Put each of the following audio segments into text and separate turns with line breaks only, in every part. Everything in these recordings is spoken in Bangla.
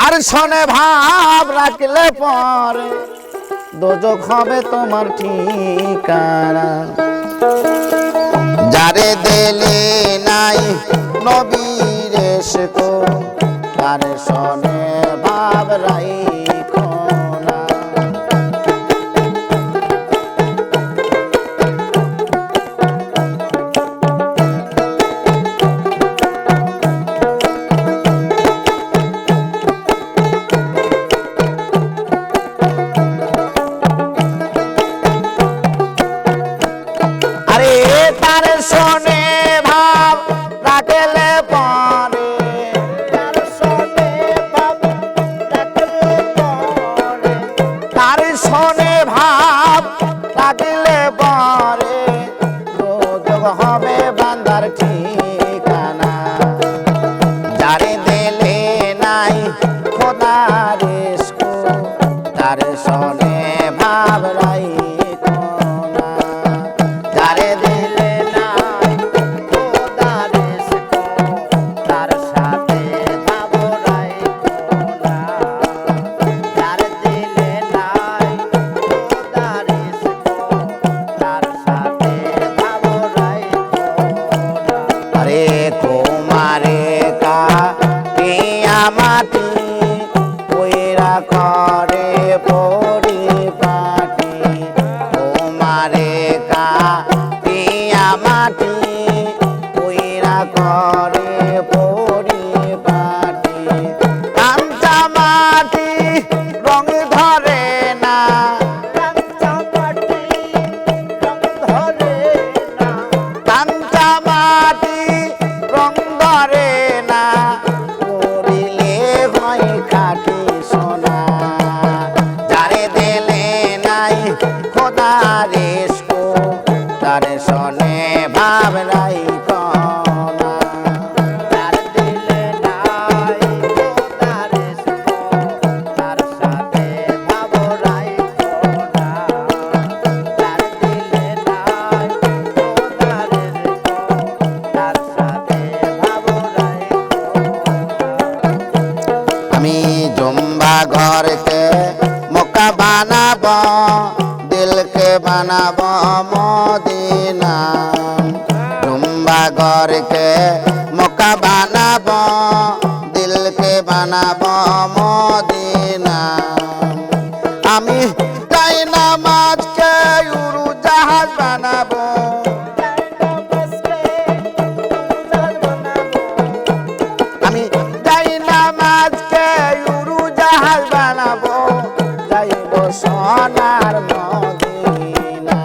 তার সনে ভাব রাখলে পরে দোজখ হবে তোমার ঠিকানা। যারে দিলে নাই নবীর ইশক তার সনে ভাব রাইখো না। তার সনে ভাব রাখলে পরে তার সনে ভাব রাখলে পরে তার সনে ভাব রাখলে পরে দোজখ হবে বান্দার ঠিকানা। যারে দিলে নাই খোদার ইশক তার সনে ভাব রাইখো না। যারে মাটি কইরা করে পরিপাটি তোমারে কাটিয়া মাটি কইরা করে পরিপাটি। কাঁচা মাটি রং ধরে না কাঁচা মাটি রং ধরে না কাঁচা মাটি রং ধরে না খাটি সোনা। যারে দিলে নাই খোদার ইশক তার সনে ভাব রাইখো না। যারে দিলে নাই খোদার ইশক তার সাথে ভাব রাইখো না। যারে দিলে নাই খোদার ইশক তার সাথে ভাব রাইখো না। আমি জুম্বা ঘরকে মক্কা বানাব দিলকে বানাব মদিনা। জুম্বা ঘরকে মক্কা বানাব দিলকে বানাব মদিনা। আমি তাই নামাজকে উড়োজাহাজ বানাবো আমি তাই নামাজকে উড়োজাহাজ বানাবো যাইব সোনার মদিনা।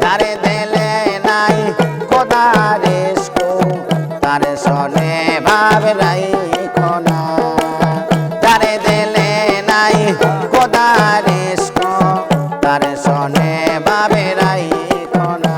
যারে দিলে নাই খোদার ইশক তার সনে ভাব রাইখো না। যারে দিলে নাই খোদার ইশক তার সনে ভাব রাইখো না।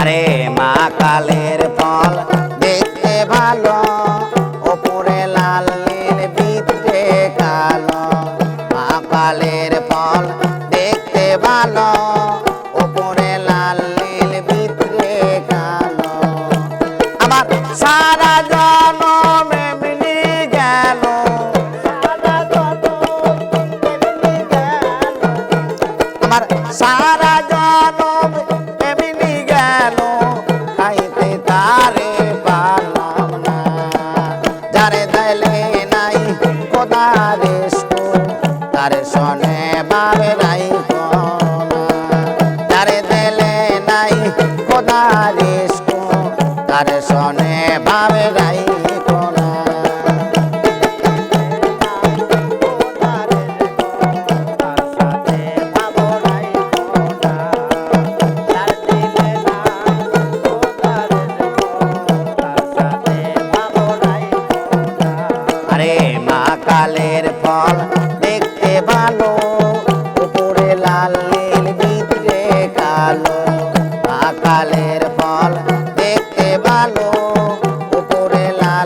আরে মা কালের ফল দেখতে ভালো ওপরে লাল নীল ভিতরে কালো। মা কালের ফল দেখতে ভালো ওপরে লাল নীল ভিতরে কালো। আমার সারা জনম এমনি গেল আমার সারা জনম এমনি গেল খাইতে তারে পারলাম না। যারে দিলে নাই খোদার ইশক তার সনে ভাব রাইখো না। যারে দিলে নাই খোদার ইশক তার সনে ভাব রাইখো না। আরে মা কালের ফল দেখতে ভালো উপরে লাল নীল ভিতরে কালো। মা কালের ফল দেখতে ভালো উপরে লাল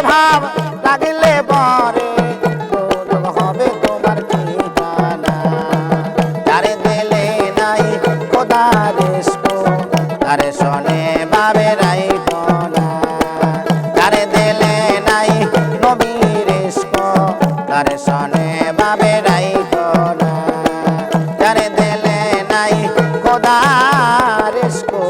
ভাব লাগিলে বরে দুর্যোগ হবে তোমার ঠিকানা যারে দিলে নাই খোদা রেস্কো তারে শোনে বাবে রাইখো না যারে দিলে নাই নবী রেস্কো তারে শোনে বাবে রাইখো না যারে দিলে নাই খোদা রেস্কো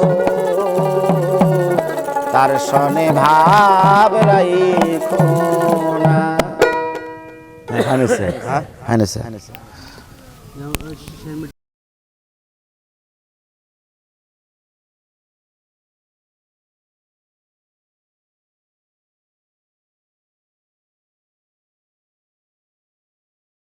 তার শোনে ভাব রাইখো না
হ্যাঁ, হ্যাঁ, হ্যাঁ, হ্যাঁ, হ্যাঁ, হ্যাঁ।